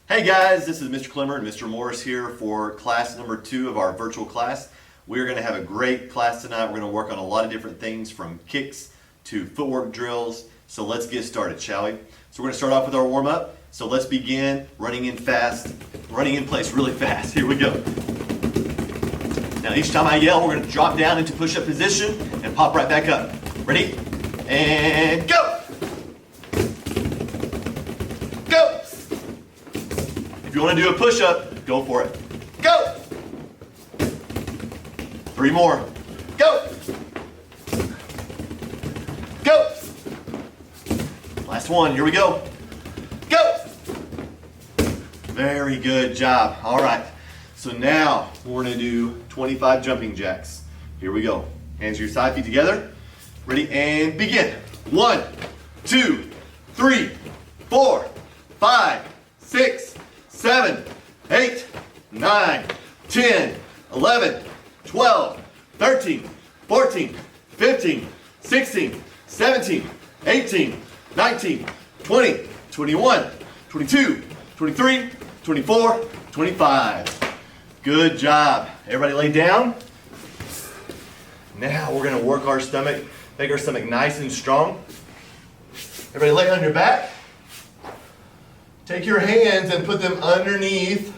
Hey guys, this is Mr. Clemmer and Mr. Morris here for class number 2 of our virtual class. We're going to have a great class tonight. We're going to work on a lot of different things from kicks to footwork drills. So let's get started, shall we? So we're going to start off with our warm-up. So let's begin running in place really fast. Here we go. Now each time I yell, we're going to drop down into push-up position and pop right back up. Ready? And go! Go! If you want to do a push-up, go for it. Go! 3 more. Go! Go! Last one, here we go. Go! Very good job. All right, so now we're going to do 25 jumping jacks. Here we go. Hands to your side, feet together. Ready, and begin. 1, 2, 3, 4, 5, 6, 7, 8, 9, 10, 11, 12, 13, 14, 15, 16, 17, 18, 19, 20, 21, 22, 23, 24, 25. Good job. Everybody lay down. Now we're going to work our stomach, make our stomach nice and strong. Everybody lay on your back. Take your hands and put them underneath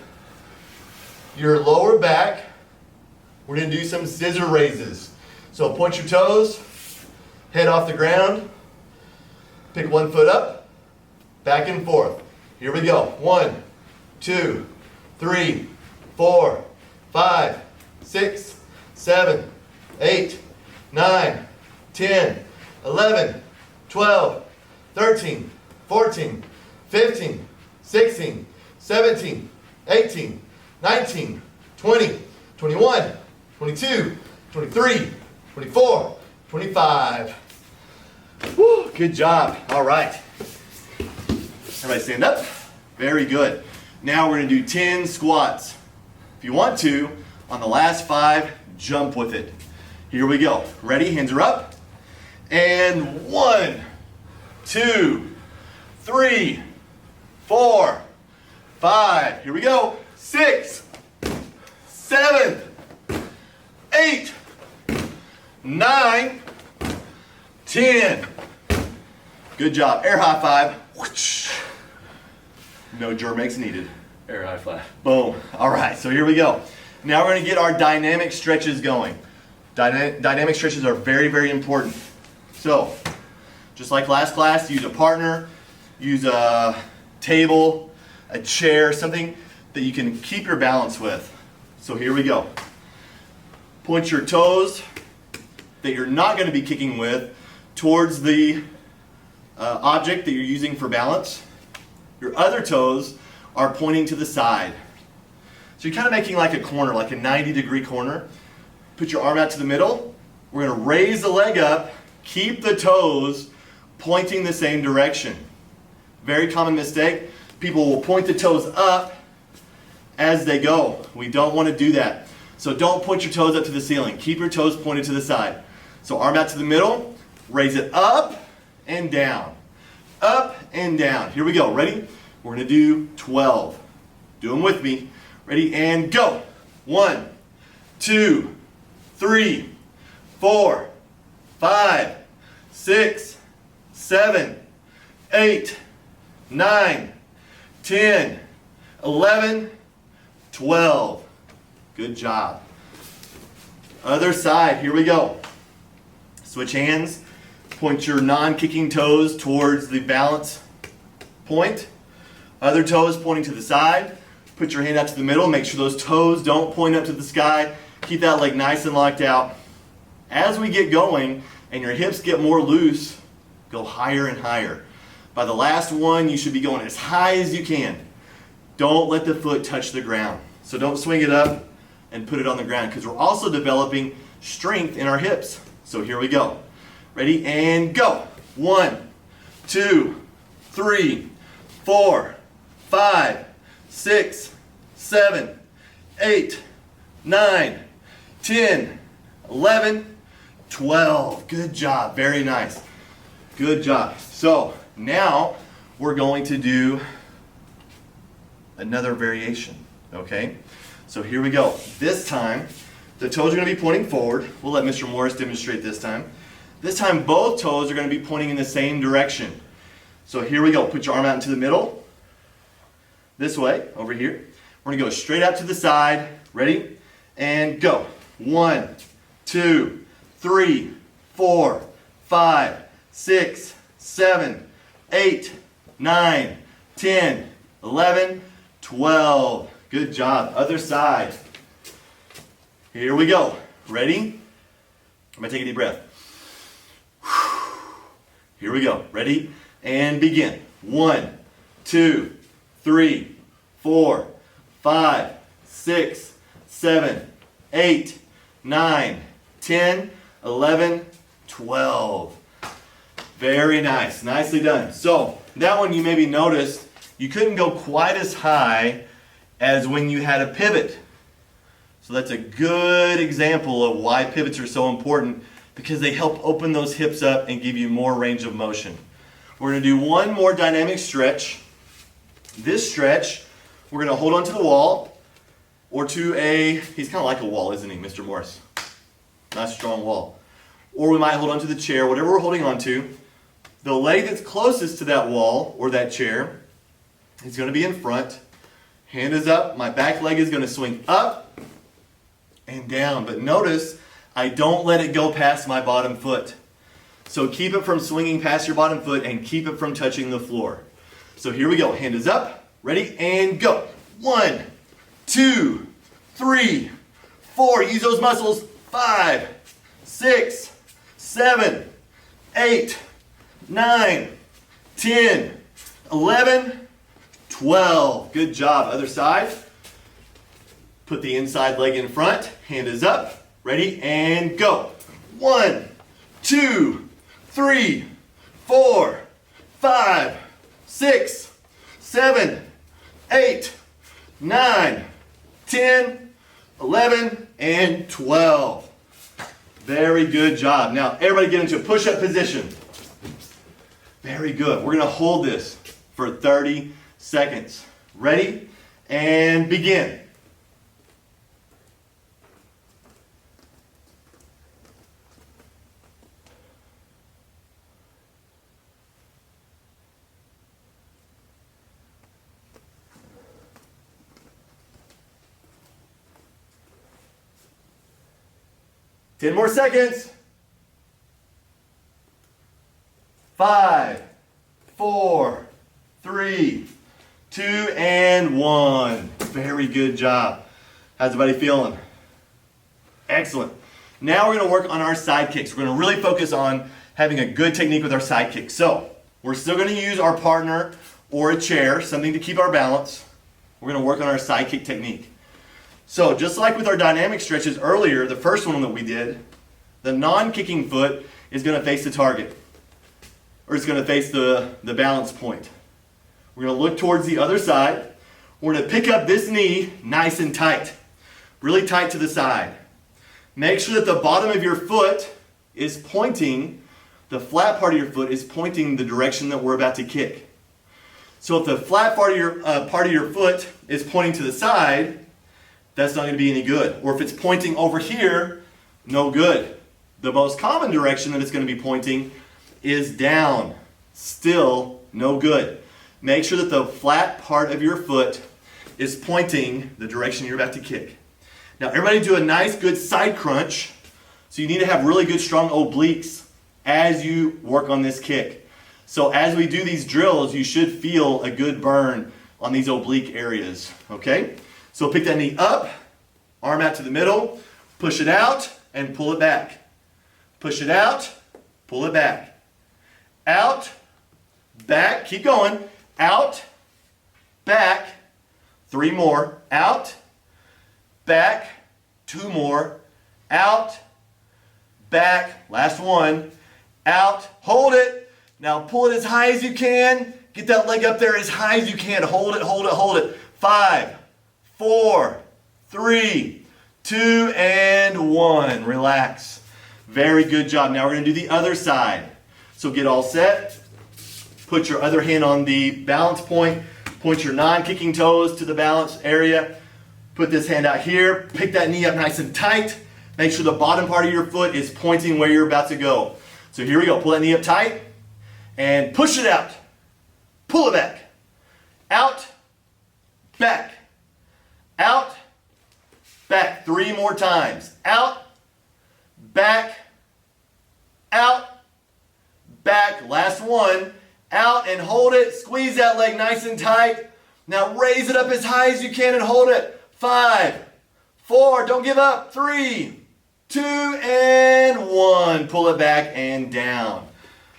your lower back. We're going to do some scissor raises. So point your toes, head off the ground, pick one foot up, back and forth. Here we go. 1, 2, 3, 4, 5, 6, 7, 8, 9, 10, 11, 12, 13, 14, 15, 16, 17, 18, 19, 20, 21, 22, 23, 24, 25. Woo, good job. All right. Everybody stand up. Very good. Now we're going to do 10 squats. If you want to, on the last 5, jump with it. Here we go. Ready? Hands are up. And 1, 2, 3, 4, 5. Here we go. 6, 7, 8, 9, 10. Good job. Air high five. No Germex needed. Air high five. Boom. All right, so here we go. Now we're going to get our dynamic stretches going. Dynamic stretches are very, very important. So, just like last class, use a partner, use a table, a chair, something that you can keep your balance with. So here we go. Point your toes that you're not going to be kicking with towards the object that you're using for balance. Your other toes are pointing to the side. So you're kind of making like a corner, like a 90-degree corner. Put your arm out to the middle. We're going to raise the leg up, keep the toes pointing the same direction. Very common mistake. People will point the toes up as they go. We don't want to do that. So don't point your toes up to the ceiling. Keep your toes pointed to the side. So arm out to the middle, raise it up and down. Up and down. Here we go. Ready? We're going to do 12. Do them with me. Ready? And go. 1, 2, 3, 4, 5, 6, 7, 8, 9, 10, 11, 12. Good job. Other side. Here we go. Switch hands. Point your non-kicking toes towards the balance point. Other toes pointing to the side. Put your hand out to the middle. Make sure those toes don't point up to the sky. Keep that leg nice and locked out. As we get going and your hips get more loose, go higher and higher. By the last one, you should be going as high as you can. Don't let the foot touch the ground. So don't swing it up and put it on the ground, because we're also developing strength in our hips. So here we go. Ready? And go. 1, 2, 3, 4, 5, 6, 7, 8, 9, 10, 11, 12. Good job. Very nice. Good job. So now we're going to do another variation, okay? So here we go. This time, the toes are going to be pointing forward. We'll let Mr. Morris demonstrate this time. This time, both toes are going to be pointing in the same direction. So here we go. Put your arm out into the middle. This way, over here. We're going to go straight out to the side. Ready? And go. 1, 2, 3, 4, 5, 6, 7, 8, 9, 10, 11, 12. Good job. Other side. Here we go. Ready? I'm going to take a deep breath. Here we go. Ready? And begin. 1, 2, 3, 4, 5, 6, 7, 8, 9, 10, 11, 12. Very nice. Nicely done. So that one you maybe noticed you couldn't go quite as high as when you had a pivot. So that's a good example of why pivots are so important, because they help open those hips up and give you more range of motion. We're going to do one more dynamic stretch. This stretch, we're going to hold onto the wall or to he's kind of like a wall, isn't he, Mr. Morris? Nice strong wall. Or we might hold onto the chair, whatever we're holding onto. The leg that's closest to that wall or that chair is going to be in front. Hand is up. My back leg is going to swing up and down. But notice, I don't let it go past my bottom foot. So keep it from swinging past your bottom foot and keep it from touching the floor. So here we go. Hand is up. Ready? And go. 1, 2, 3, 4. Use those muscles. 5, 6, 7, 8, 9, 10, 11, 12. Good job. Other side. Put the inside leg in front. Hand is up. Ready? And go. 1, 2, 3, 4, 5, 6, 7, 8, 9, 10, 11, and 12. Very good job. Now, everybody get into a push-up position. Very good. We're going to hold this for 30 seconds. Ready? And begin. Ten more seconds. 5, 4, 3, 2, and 1. Very good job. How's everybody feeling? Excellent. Now we're going to work on our side kicks. We're going to really focus on having a good technique with our side kicks. So we're still going to use our partner or a chair, something to keep our balance. We're going to work on our side kick technique. So just like with our dynamic stretches earlier, the first one that we did, the non-kicking foot is going to face the target, or it's going to face the balance point. We're going to look towards the other side. We're going to pick up this knee nice and tight, really tight to the side. Make sure that the bottom of your foot is pointing, the flat part of your foot is pointing the direction that we're about to kick. So if the flat part of your foot is pointing to the side, that's not going to be any good. Or if it's pointing over here, no good. The most common direction that it's going to be pointing is down. Still no good. Make sure that the flat part of your foot is pointing the direction you're about to kick. Now everybody do a nice good side crunch. So you need to have really good strong obliques as you work on this kick. So as we do these drills, you should feel a good burn on these oblique areas. Okay? So pick that knee up, arm out to the middle, push it out, and pull it back. Push it out, pull it back. Out, back, keep going. Out, back, 3 more. Out, back, 2 more. Out, back, last one. Out, hold it. Now pull it as high as you can. Get that leg up there as high as you can. Hold it, hold it, hold it. 5, 4, 3, 2, and 1. Relax. Very good job. Now we're going to do the other side. So get all set. Put your other hand on the balance point. Point your non-kicking toes to the balance area. Put this hand out here. Pick that knee up nice and tight. Make sure the bottom part of your foot is pointing where you're about to go. So here we go. Pull that knee up tight and push it out. Pull it back. Out, back, out, back. 3 more times. Out, back, out, back. Last one. Out and hold it. Squeeze that leg nice and tight. Now raise it up as high as you can and hold it. 5, 4, don't give up. 3, 2, and 1. Pull it back and down.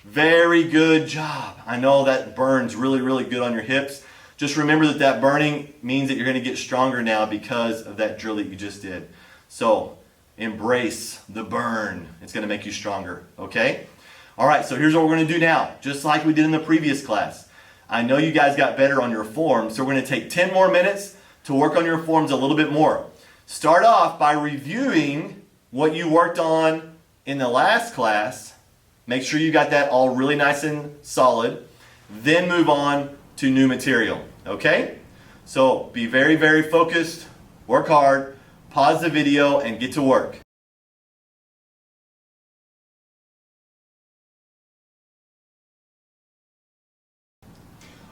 Very good job. I know that burns really, really good on your hips. Just remember that that burning means that you're going to get stronger now because of that drill that you just did. So embrace the burn. It's going to make you stronger, okay? All right, so here's what we're going to do now, just like we did in the previous class. I know you guys got better on your forms, so we're going to take 10 more minutes to work on your forms a little bit more. Start off by reviewing what you worked on in the last class. Make sure you got that all really nice and solid. Then move on to new material, okay? So be very, very focused, work hard, pause the video, and get to work.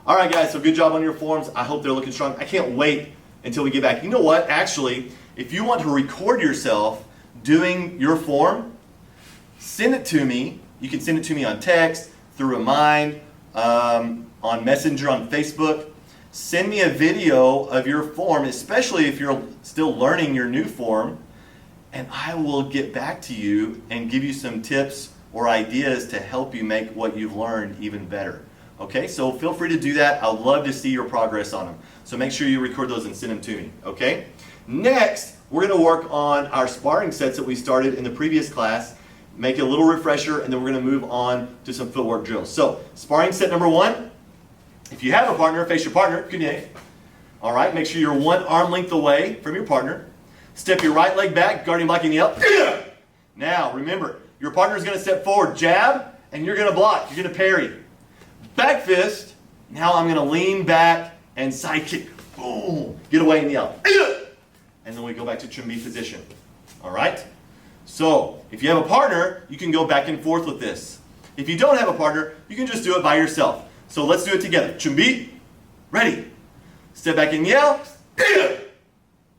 All right, guys, so good job on your forms. I hope they're looking strong. I can't wait until we get back. You know what? Actually, if you want to record yourself doing your form, send it to me. You can send it to me on text, through Remind, on Messenger, on Facebook. Send me a video of your form, especially if you're still learning your new form, and I will get back to you and give you some tips or ideas to help you make what you've learned even better. Okay, so feel free to do that. I'd love to see your progress on them. So make sure you record those and send them to me, okay? Next, we're going to work on our sparring sets that we started in the previous class, make it a little refresher, and then we're going to move on to some footwork drills. So, sparring set number 1, if you have a partner, face your partner, kunye. All right, make sure you're 1 arm length away from your partner. Step your right leg back, guarding, blocking, yell. Now, remember, your partner is going to step forward, jab, and you're going to block. You're going to parry. Back fist. Now I'm going to lean back and side kick. Boom. Get away and yell. And then we go back to chumbi position. All right? So, if you have a partner, you can go back and forth with this. If you don't have a partner, you can just do it by yourself. So let's do it together. Chumbi. Ready. Step back and yell.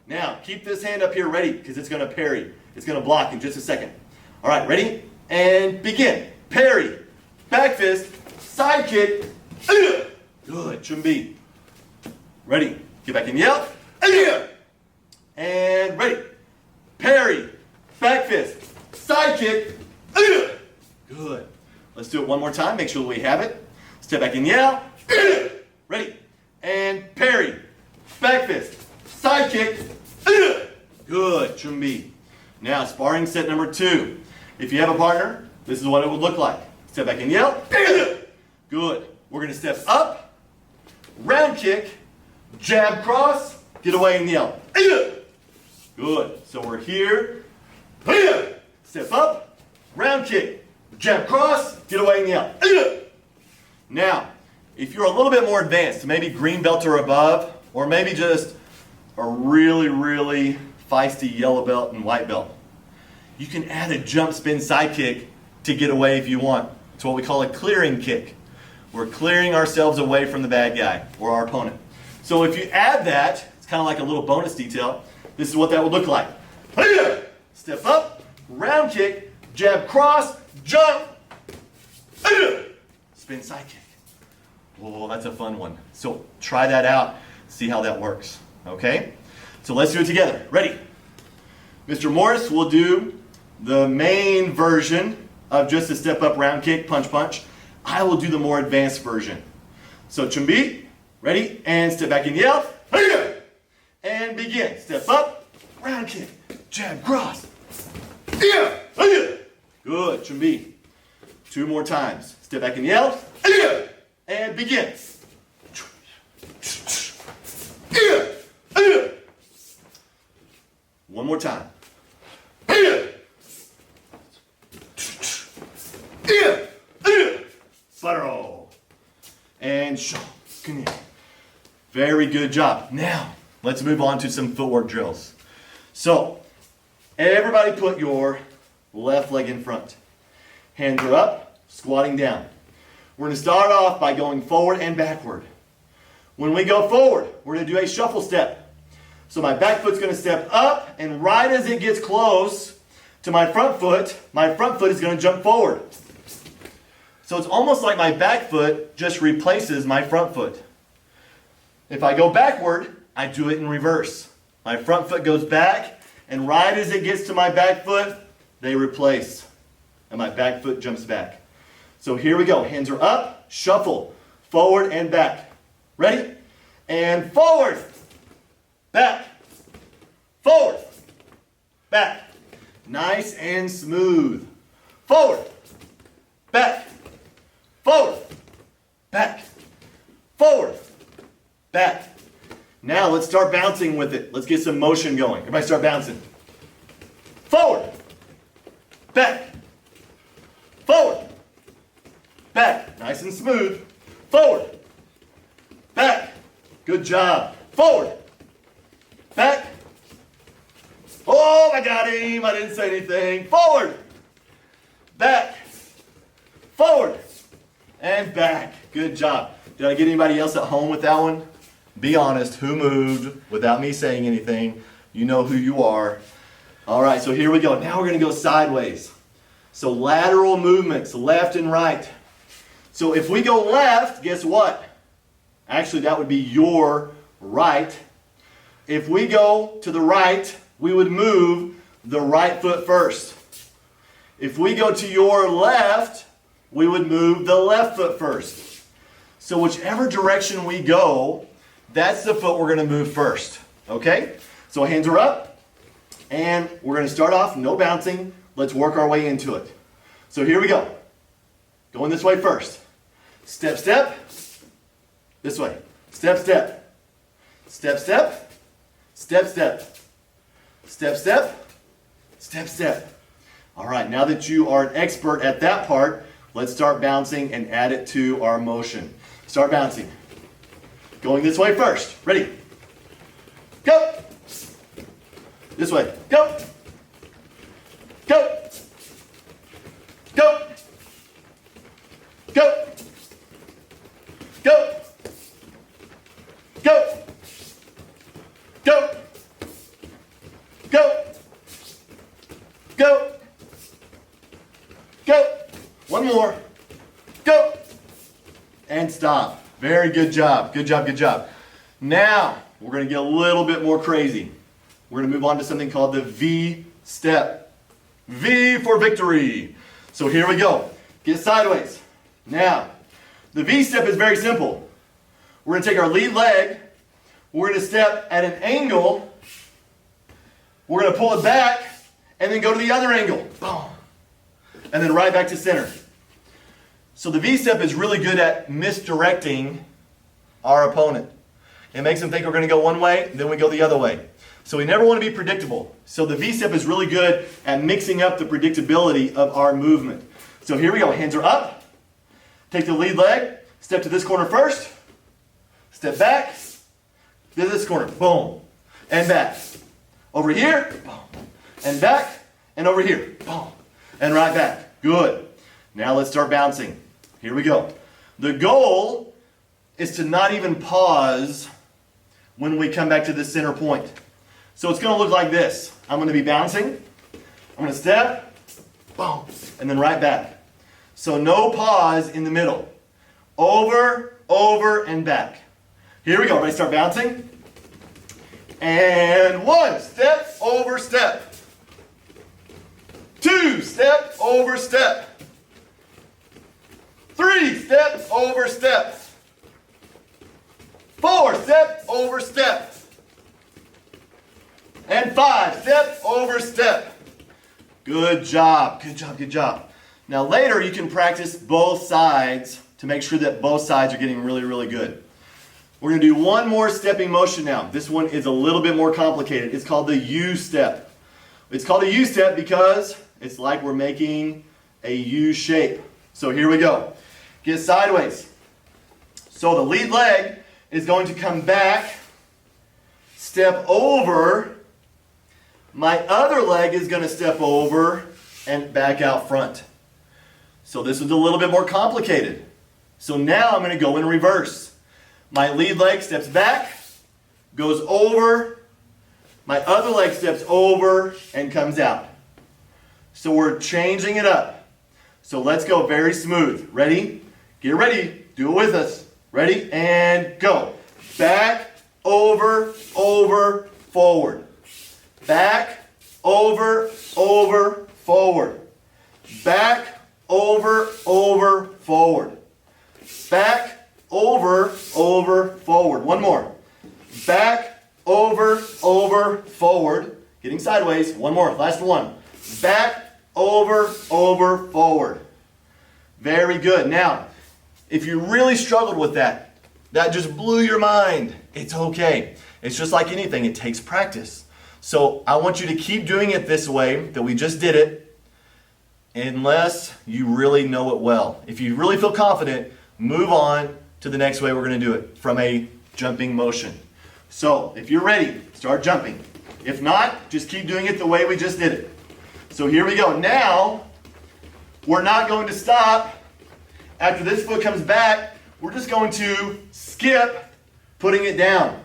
Now, keep this hand up here ready because it's going to parry. It's going to block in just a second. All right, ready? And begin. Parry. Back fist. Side kick. Good. Chumbi. Ready. Get back and yell. And ready. Parry. Back fist. Side kick. Good. Let's do it one more time. Make sure we have it. Step back and yell. Ready. And parry. Back fist. Side kick. Good. Chumbi. Now, sparring set number 2. If you have a partner, this is what it would look like. Step back and yell. Good. We're going to step up, round kick, jab cross, get away and yell. Good. So we're here. Step up, round kick, jab cross, get away and yell. Now, if you're a little bit more advanced, maybe green belt or above, or maybe just a really, really feisty yellow belt and white belt, you can add a jump spin side kick to get away if you want. It's what we call a clearing kick. We're clearing ourselves away from the bad guy or our opponent. So if you add that, it's kind of like a little bonus detail. This is what that would look like. Step up, round kick, jab cross, jump, spin side kick. Oh, that's a fun one. So try that out, see how that works. Okay? So let's do it together. Ready? Mr. Morris will do the main version of just a step up, round kick, punch, punch. I will do the more advanced version. So chumbi, ready, and step back and yell, and begin. Step up, round kick, jab, cross. Good, chumbi. 2 more times. Step back and yell, and begin. One more time. Butter. And show. Very good job. Now, let's move on to some footwork drills. So, everybody put your left leg in front. Hands are up, squatting down. We're going to start off by going forward and backward. When we go forward, we're going to do a shuffle step. So my back foot's going to step up, and right as it gets close to my front foot is going to jump forward. So it's almost like my back foot just replaces my front foot. If I go backward, I do it in reverse. My front foot goes back, and right as it gets to my back foot, they replace. And my back foot jumps back. So here we go. Hands are up, shuffle, forward and back. Ready? And forward, back, forward, back. Nice and smooth. Forward, back, forward, back, forward, back. Now let's start bouncing with it. Let's get some motion going. Everybody start bouncing. Forward, back, forward, back. Nice and smooth. Forward, back. Good job. Forward, back. Oh, I got him. I didn't say anything. Forward, back, forward, and back. Good job. Did I get anybody else at home with that one? Be honest. Who moved without me saying anything? You know who you are. All right, so here we go. Now we're going to go sideways. So lateral movements, left and right. So if we go left, guess what? Actually, that would be your right. If we go to the right, we would move the right foot first. If we go to your left, we would move the left foot first. So whichever direction we go, that's the foot we're going to move first. Okay? So hands are up, and we're going to start off, no bouncing. Let's work our way into it. So here we go. Going this way first. Step, step. This way. Step, step. Step, step. Step, step. Step, step. Step, step. All right, now that you are an expert at that part, let's start bouncing and add it to our motion. Start bouncing. Going this way first. Ready? Go. This way. Go. Go. Go. Go. Go. Go. Go. Go. Go. Go. One more. Go. And stop. Very good job. Good job, good job. Now, we're going to get a little bit more crazy. We're going to move on to something called the V step. V for victory. So here we go. Get sideways. Now, the V step is very simple. We're going to take our lead leg. We're going to step at an angle. We're going to pull it back and then go to the other angle. Boom. And then right back to center. So the V step is really good at misdirecting our opponent. It makes them think we're going to go one way, then we go the other way. So we never want to be predictable. So the V step is really good at mixing up the predictability of our movement. So here we go. Hands are up. Take the lead leg. Step to this corner first. Step back. To this corner. Boom. And back. Over here. Boom. And back. And over here. Boom. And right back. Good. Now let's start bouncing. Here we go. The goal is to not even pause when we come back to the center point. So it's going to look like this. I'm going to be bouncing. I'm going to step. Boom. And then right back. So no pause in the middle. Over, over, and back. Here we go. Ready? Start bouncing. And 1, step, over, step. 2, step, over, step. 3, step, over, step. 4, step, over, step. And 5, step, over, step. Good job, good job, good job. Now later you can practice both sides to make sure that both sides are getting really, really good. We're going to do one more stepping motion now. This one is a little bit more complicated. It's called the U step. It's called a U step because it's like we're making a U shape. So here we go. Get sideways. So the lead leg is going to come back, step over. My other leg is going to step over and back out front. So this is a little bit more complicated. So now I'm going to go in reverse. My lead leg steps back, goes over. My other leg steps over and comes out. So we're changing it up. So let's go very smooth. Ready? Get ready. Do it with us. Ready? And go. Back, over, over, forward. Back, over, over, forward. Back, over, over, forward. Back, over, over, forward. One more. Back, over, over, forward. Getting sideways. One more. Last one. Back, over, over, forward. Very good. Now, if you really struggled with that, that just blew your mind, it's okay. It's just like anything. It takes practice. So I want you to keep doing it this way that we just did it, unless you really know it well. If you really feel confident, move on to the next way we're going to do it from a jumping motion. So if you're ready, start jumping. If not, just keep doing it the way we just did it. So here we go. Now, we're not going to stop. After this foot comes back, we're just going to skip putting it down.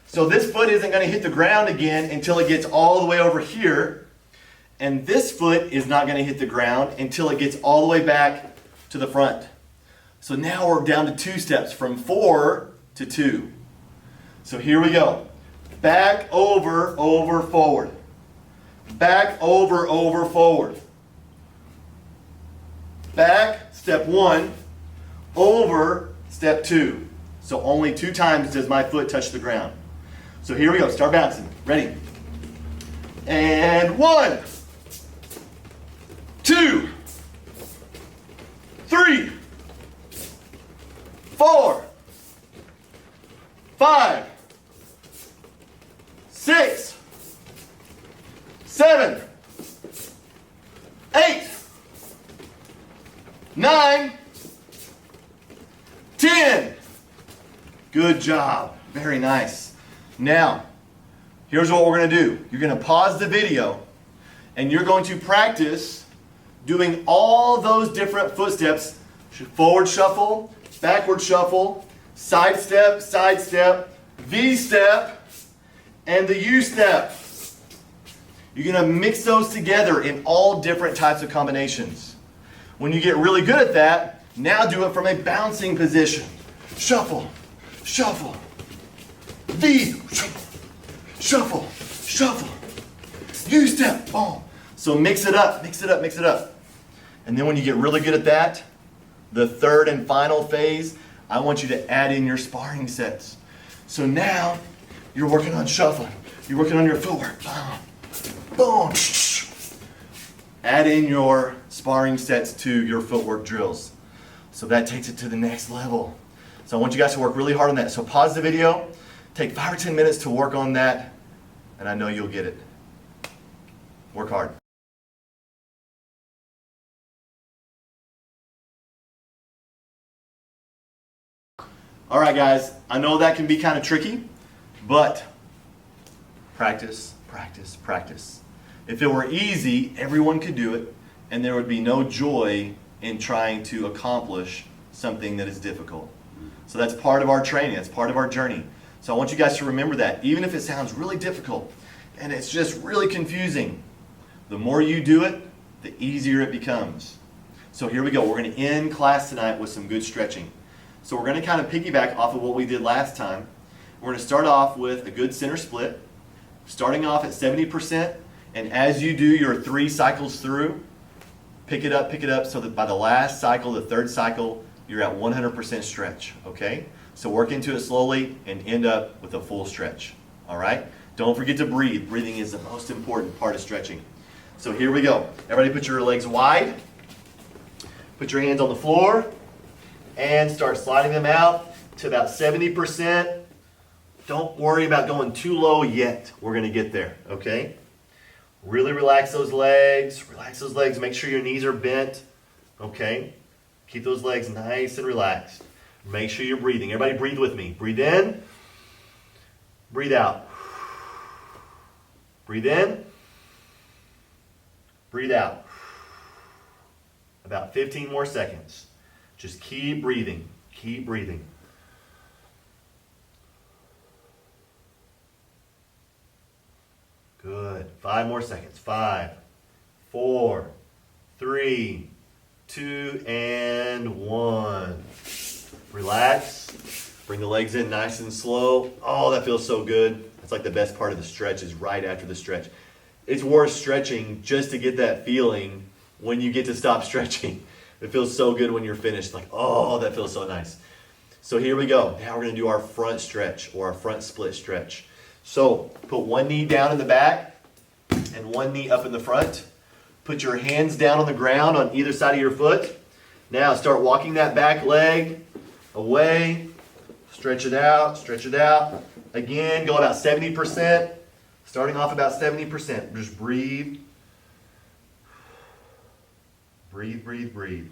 So this foot isn't going to hit the ground again until it gets all the way over here. And this foot is not going to hit the ground until it gets all the way back to the front. So now we're down to 2 steps, from 4 to 2. So here we go. Back, over, over, forward. Back, over, over, forward. Back, step 1, over, step 2. So only 2 times does my foot touch the ground. So here we go, start bouncing. Ready? And 1, 2, 3, 4, 5, 6, 7, 8, 9, 10. Good job. Very nice. Now, here's what we're going to do. You're going to pause the video and you're going to practice doing all those different footsteps. Forward shuffle, backward shuffle, side step, V step, and the U step. You're going to mix those together in all different types of combinations. When you get really good at that, now do it from a bouncing position. Shuffle, shuffle, V, shuffle, shuffle, U step, boom. So mix it up, mix it up, mix it up. And then when you get really good at that, the third and final phase, I want you to add in your sparring sets. So now you're working on shuffling. You're working on your footwork. Boom, boom. Add in your sparring sets to your footwork drills. So that takes it to the next level. So I want you guys to work really hard on that. So pause the video, take 5 or 10 minutes to work on that, and I know you'll get it. Work hard. All right, guys, I know that can be kind of tricky, but practice, practice, practice. If it were easy, everyone could do it, and there would be no joy in trying to accomplish something that is difficult. So that's part of our training, that's part of our journey. So I want you guys to remember that, even if it sounds really difficult and it's just really confusing, the more you do it, the easier it becomes. So here we go. We're going to end class tonight with some good stretching. So we're going to kind of piggyback off of what we did last time. We're going to start off with a good center split, starting off at 70%, and as you do your 3 cycles through, pick it up so that by the last cycle, the 3rd cycle, you're at 100% stretch, okay? So work into it slowly and end up with a full stretch, all right? Don't forget to breathe. Breathing is the most important part of stretching. So here we go. Everybody put your legs wide. Put your hands on the floor and start sliding them out to about 70%. Don't worry about going too low yet. We're going to get there, okay? Really relax those legs. Relax those legs. Make sure your knees are bent, okay? Keep those legs nice and relaxed. Make sure you're breathing. Everybody breathe with me. Breathe in. Breathe out. Breathe in. Breathe out. About 15 more seconds. Just keep breathing. Keep breathing. Good. 5 more seconds. 5, 4, 3, 2, and 1. Relax. Bring the legs in nice and slow. Oh, that feels so good. It's like the best part of the stretch is right after the stretch. It's worth stretching just to get that feeling when you get to stop stretching. It feels so good when you're finished. Like, oh, that feels so nice. So here we go. Now we're going to do our front stretch or our front split stretch. So put one knee down in the back and one knee up in the front. Put your hands down on the ground on either side of your foot. Now start walking that back leg away. Stretch it out, stretch it out. Again, go about 70%. Starting off about 70%. Just breathe. Breathe, breathe, breathe.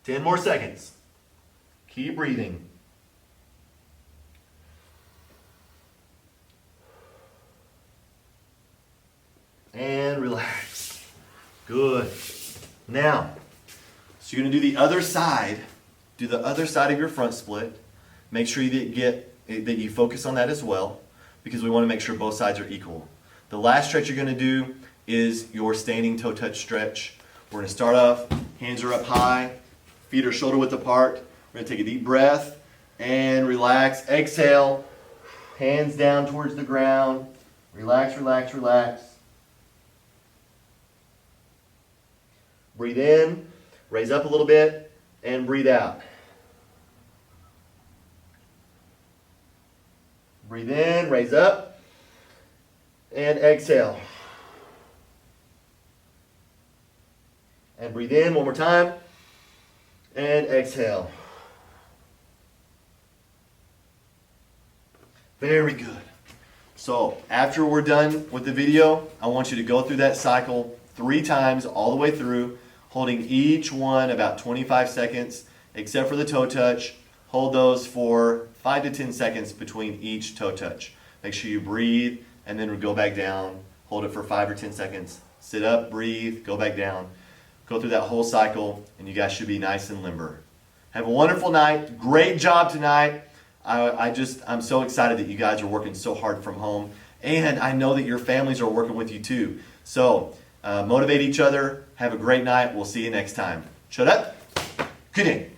Ten more seconds. Keep breathing. And relax. Good. Now, so you're going to do the other side. Do the other side of your front split. Make sure that you focus on that as well, because we want to make sure both sides are equal. The last stretch you're going to do is your standing toe touch stretch. We're going to start off, hands are up high, feet are shoulder width apart. We're going to take a deep breath and relax. Exhale, hands down towards the ground. Relax, relax, relax. Breathe in, raise up a little bit, and breathe out. Breathe in, raise up, and exhale. And breathe in one more time, and exhale. Very good. So after we're done with the video, I want you to go through that cycle 3 times all the way through, holding each one about 25 seconds, except for the toe touch. Hold those for 5 to 10 seconds between each toe touch. Make sure you breathe and then go back down. Hold it for 5 or 10 seconds. Sit up, breathe, go back down. Go through that whole cycle and you guys should be nice and limber. Have a wonderful night. Great job tonight. I'm so excited that you guys are working so hard from home. And I know that your families are working with you too. So motivate each other. Have a great night. We'll see you next time. Shut up. Good day.